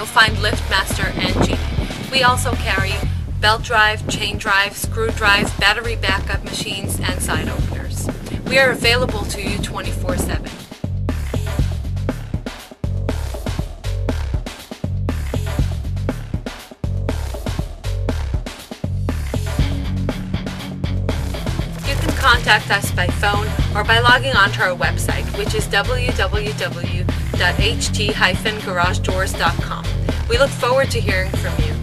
you'll find LiftMaster and Genie. We also carry belt drive, chain drive, screw drives, battery backup machines, and side openers. We are available to you 24/7. You can contact us by phone or by logging onto our website, which is www.ht-garagedoors.com. We look forward to hearing from you.